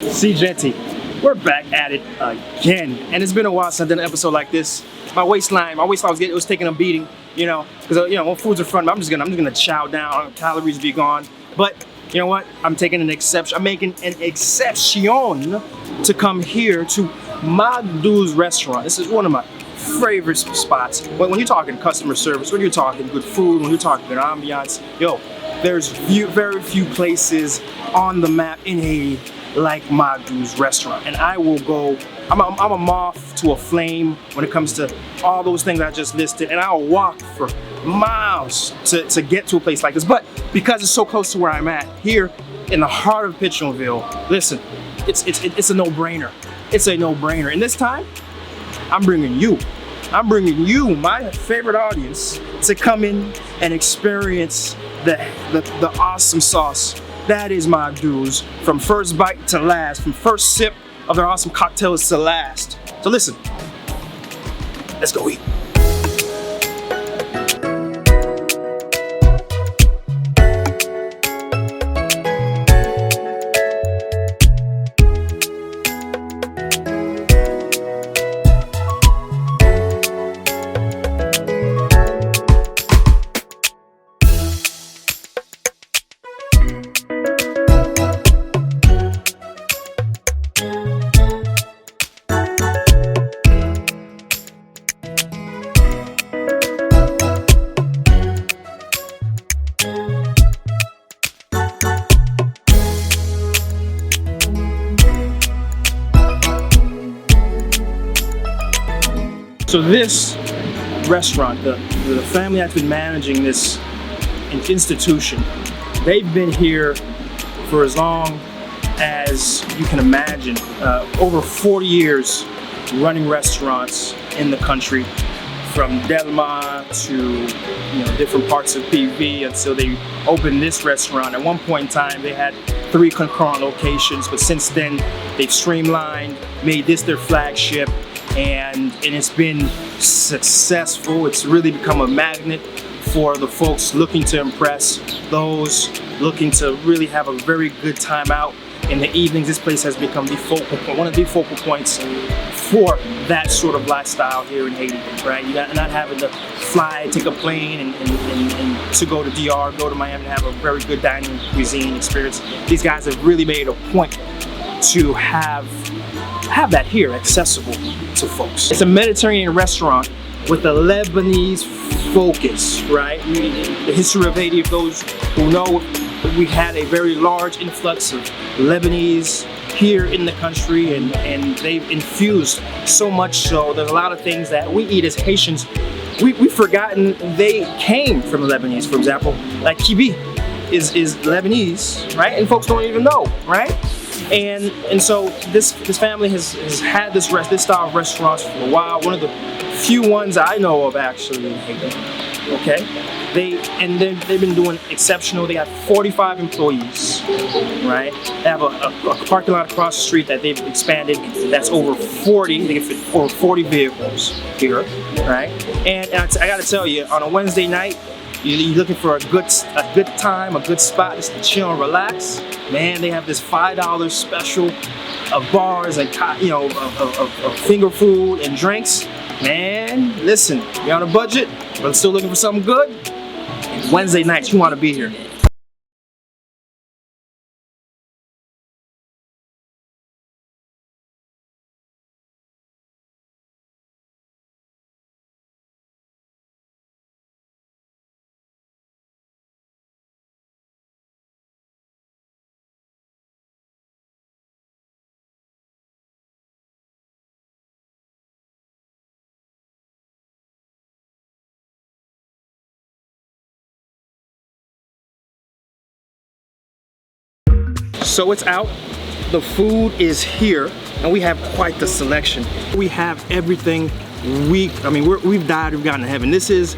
SeeJeanty, we're back at it again, and it's been a while since I've done an episode like this. My waistline was taking a beating, you know, because when food's in front of me, I'm just gonna chow down, calories be gone. But you know what? I'm taking an exception. I'm making an exception to come here to Magdoos restaurant. This is one of my favorite spots. When you're talking customer service, when you're talking good food, when you're talking good ambiance, yo, there's very few places on the map in Haiti like Magdoos restaurant. And I will go, I'm a moth to a flame when it comes to all those things I just listed, and I'll walk for miles to get to a place like this. But because it's so close to where I'm at, here in the heart of Petionville, listen, it's a no-brainer. It's a no-brainer. And this time, I'm bringing you, my favorite audience, to come in and experience the awesome sauce that is Magdoos, from first bite to last, from first sip of their awesome cocktails to last. So listen, let's go eat. So this restaurant, the family that's been managing this institution, they've been here for as long as you can imagine. Over 40 years running restaurants in the country, from Delma to different parts of PV until they opened this restaurant. At one point in time, they had 3 concurrent locations, but since then they've streamlined, made this their flagship. And it's been successful. It's really become a magnet for the folks looking to impress, those looking to really have a very good time out in the evenings. This place has become one of the focal points for that sort of lifestyle here in Haiti, right? You're not having to fly, take a plane, and to go to DR, go to Miami to have a very good dining cuisine experience. These guys have really made a point to have that here accessible to folks. It's a Mediterranean restaurant with a Lebanese focus, right? The history of Haiti, of those who know, we had a very large influx of Lebanese here in the country, and they've infused so much so there's a lot of things that we eat as Haitians we've forgotten they came from the Lebanese. For example, like kibi is Lebanese, right? And folks don't even know, right? And so this family has had this style of restaurants for a while. One of the few ones I know of actually in Haiti. Okay, they've been doing exceptional. They have 45 employees, right? They have a parking lot across the street that they've expanded. That's over 40. They can fit over 40 vehicles here, right? And I got to tell you, on a Wednesday night, you're looking for a good time, a good spot just to chill and relax. Man, they have this $5 special of bars and of finger food and drinks. Man, listen, you're on a budget, but still looking for something good. Wednesday nights, you want to be here. So it's out, the food is here, and we have quite the selection. We have everything we've gotten to heaven. This is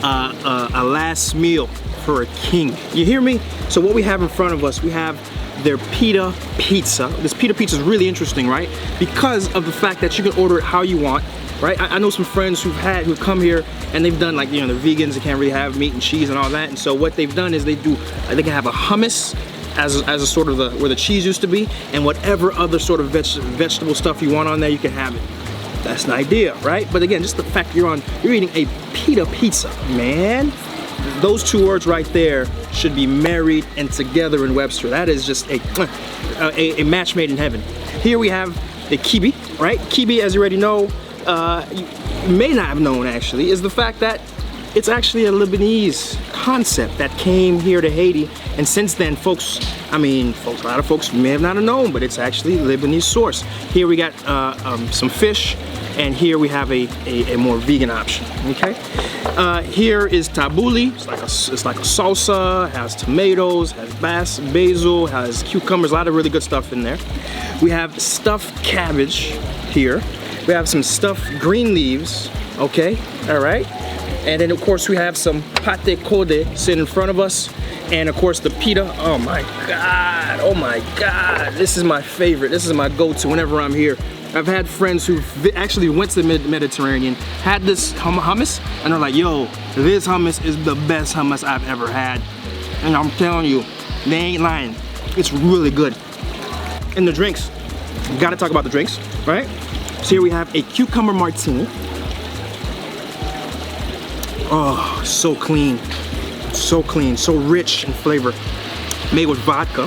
a last meal for a king. You hear me? So what we have in front of us, we have their Pita Pizza. This Pita Pizza is really interesting, right? Because of the fact that you can order it how you want, right? I know some friends who've come here and they've done, like, they're vegans, they can't really have meat and cheese and all that. And so what they've done is they can have a hummus as a sort of where the cheese used to be, and whatever other sort of vegetable stuff you want on there, you can have it. That's an idea, right? But again, just the fact you're eating a Pita Pizza, man. Those two words right there should be married and together in Webster. That is just a match made in heaven. Here we have the kibi, right? Kibi, as you already know, you may not have known actually, is the fact that it's actually a Lebanese concept that came here to Haiti, and since then, a lot of folks may have not known, but it's actually Lebanese source. Here we got some fish, and here we have a more vegan option. Okay. Here is tabbouleh. It's like a salsa. Has tomatoes, has basil, has cucumbers. A lot of really good stuff in there. We have stuffed cabbage here. We have some stuffed green leaves. Okay. All right. And then of course we have some pate code sitting in front of us, and of course the pita. Oh my god, this is my favorite. This is my go-to whenever I'm here. I've had friends who actually went to the Mediterranean, had this hummus, and they're like, yo, this hummus is the best hummus I've ever had. And I'm telling you, they ain't lying. It's really good. And the drinks, gotta talk about the drinks, right? So here we have a cucumber martini. Oh, so clean, so rich in flavor, made with vodka.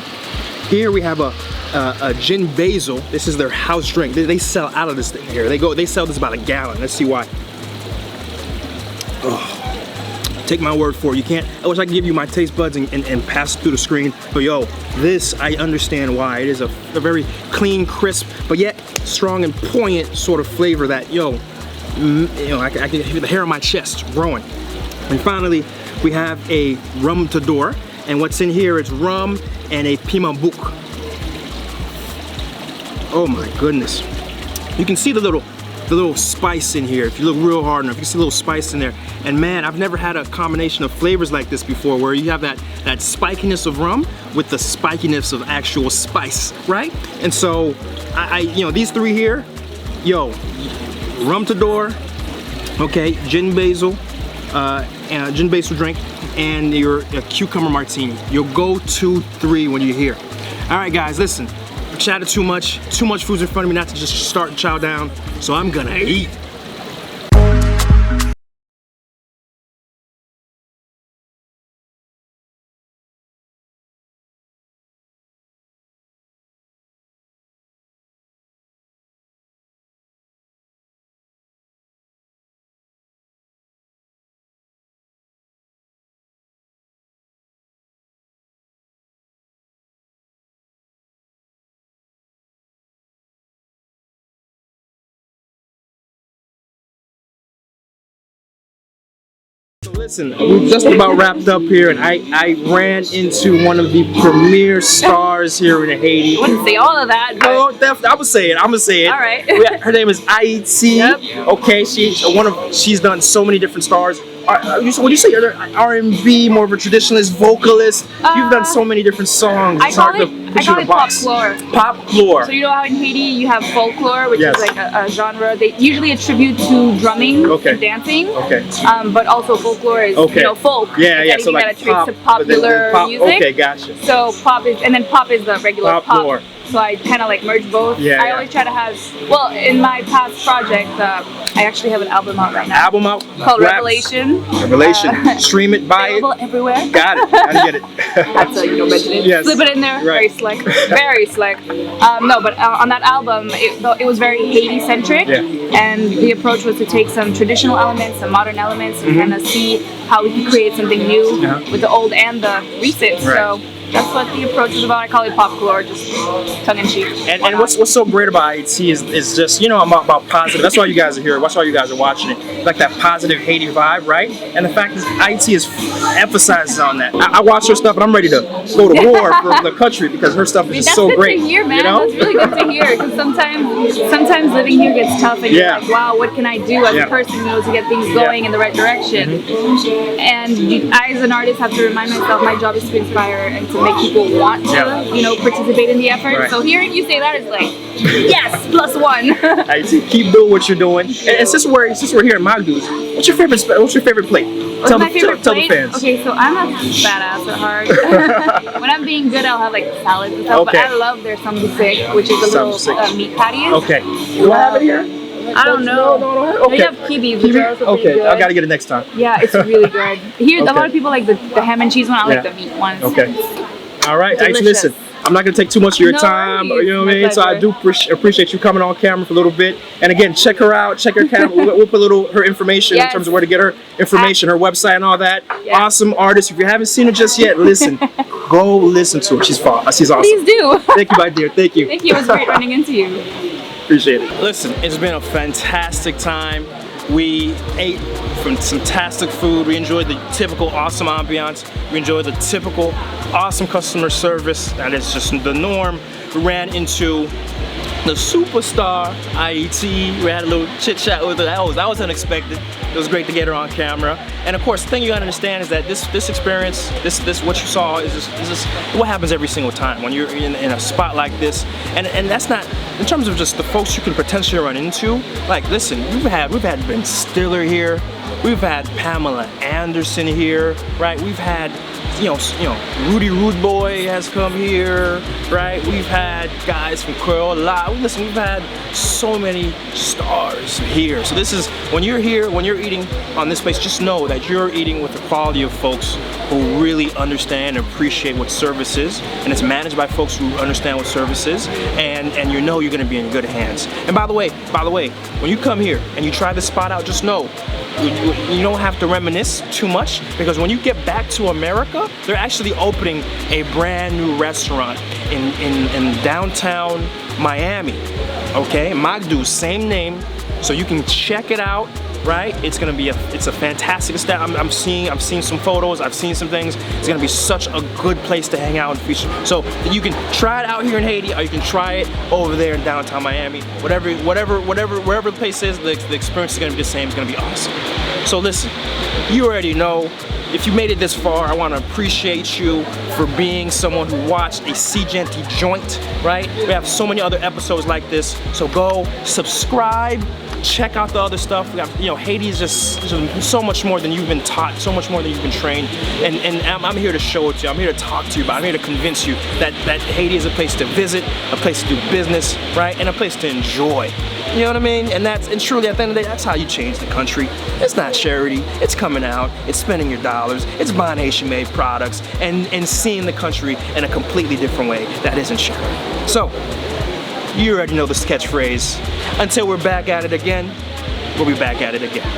Here we have a gin basil. This is their house drink. They sell out of this thing here. They sell this about a gallon. Let's see why. Oh, take my word for it. You can't. I wish I could give you my taste buds and pass it through the screen. But yo, this I understand why. It is a very clean, crisp, but yet strong and poignant sort of flavor that I can feel the hair on my chest growing. And finally, we have a rum tador, and what's in here is rum and a piment bouc. Oh my goodness! You can see the little spice in here. If you look real hard enough, you can see a little spice in there. And man, I've never had a combination of flavors like this before, where you have that spikiness of rum with the spikiness of actual spice, right? And so, these three here, rum tador, okay, gin basil drink, and your cucumber martini. Your go-to three when you're here. All right, guys, listen. I chatted too much food's in front of me not to just start and chow down, so I'm gonna eat. So listen, we just about wrapped up here, and I ran into one of the premier stars here in Haiti. I wouldn't say all of that, but... No, definitely. I'm gonna say it. All right. Her name is Ayiiti. Yep. Okay, she's done so many different stars. Would you say you're R&B, more of a traditionalist vocalist? You've done so many different songs. I call it folklore. Folklore. So you know how in Haiti you have folklore, which is like a genre they usually attribute to drumming and dancing. Okay. But also folklore is folk. Yeah. So like pop, to popular music. Okay, gotcha. So pop is the regular pop. So I kind of like merge both. I always try to have, in my past project, I actually have an album out right now. Album out? Called Revelation. Stream it, buy it. Available everywhere. Got it. I get it. That's mention it. Yes. Slip it in there. Right. Very slick. Very slick. No, but on that album, it was very Haiti-centric. Yeah. And the approach was to take some traditional elements, some modern elements, and kind of see how we could create something new with the old and the recent. Right. So that's what the approach is about. I call it popcore, just tongue-in-cheek. And what's so great about Ayiiti is just, I'm about positive. That's why you guys are here. That's why you guys are watching it. Like that positive Haiti vibe, right? And the fact is Ayiiti emphasizes on that. I watch her stuff and I'm ready to go to war for the country because her stuff is just so great. That's good to hear, man. That's really good to hear, because sometimes living here gets tough and you're like, wow, what can I do as a person, to get things going in the right direction? And I, as an artist, have to remind myself my job is to inspire and to make people want to, you know, participate in the effort. Right. So hearing you say that is like, yes, +1. Ayiiti, keep doing what you're doing. And since we're here in Magdoos, what's your favorite plate? What's my favorite tell plate? the fans. Okay, so I'm a fat ass at heart. When I'm being good, I'll have like salads and stuff. Okay. But I love their sambusic, which is a little meat patties. Okay. Do I have it here? I don't know. No, They have kibis, which are also pretty good. I gotta get it next time. Yeah, it's really good. Here, Okay. a lot of people like the ham and cheese one. I like the meat ones. Okay. All right. Delicious. Ayiiti, listen. I'm not gonna take too much of your No time, worries. you know what I My mean? So I do appreciate you coming on camera for a little bit. And again, check her out, check her camera. We'll put her information in terms of where to get her information, her website and all that. Yeah. Awesome artist. If you haven't seen her just yet, listen. Go listen to her. She's awesome. Please do. Thank you, my dear. Thank you. Thank you. It was great running into you. Appreciate it. Listen, it's been a fantastic time. We ate from some fantastic food. We enjoyed the typical awesome ambiance. We enjoyed the typical awesome customer service. That is just the norm. We ran into the superstar Ayiiti. We had a little chit chat with her. That was unexpected. It was great to get her on camera. And of course, the thing you gotta understand is that this experience, this what you saw is just what happens every single time when you're in a spot like this. And that's not in terms of just the folks you can potentially run into. Like, listen, we've had Ben Stiller here. We've had Pamela Anderson here, right? We've had Rudy Rude Boy has come here, right? We've had guys from Creole Lot. Listen, we've had so many stars here. So this is, when you're here, when you're eating on this place, just know that you're eating with the quality of folks who really understand and appreciate what service is, and it's managed by folks who understand what service is, and you know you're gonna be in good hands. And by the way, when you come here and you try this spot out, just know you don't have to reminisce too much, because when you get back to America, they're actually opening a brand new restaurant in downtown Miami. Okay, Magdoos, same name, so you can check it out. Right, it's a fantastic establishment. I'm seeing some photos. I've seen some things. It's gonna be such a good place to hang out in the future. So you can try it out here in Haiti, or you can try it over there in downtown Miami. Wherever the place is, the experience is gonna be the same. It's gonna be awesome. So listen, you already know. If you made it this far, I want to appreciate you for being someone who watched a SeeJeanty joint, right? We have so many other episodes like this, so go subscribe, check out the other stuff. We have, Haiti is just so much more than you've been taught, so much more than you've been trained, and I'm here to show it to you. I'm here to talk to you about it. I'm here to convince you that Haiti is a place to visit, a place to do business, right? And a place to enjoy. You know what I mean? And truly, at the end of the day, that's how you change the country. It's not charity. It's coming out. It's spending your dollars. It's buying Haitian-made products and seeing the country in a completely different way that isn't charity. So, you already know the catchphrase. Until we're back at it again, we'll be back at it again.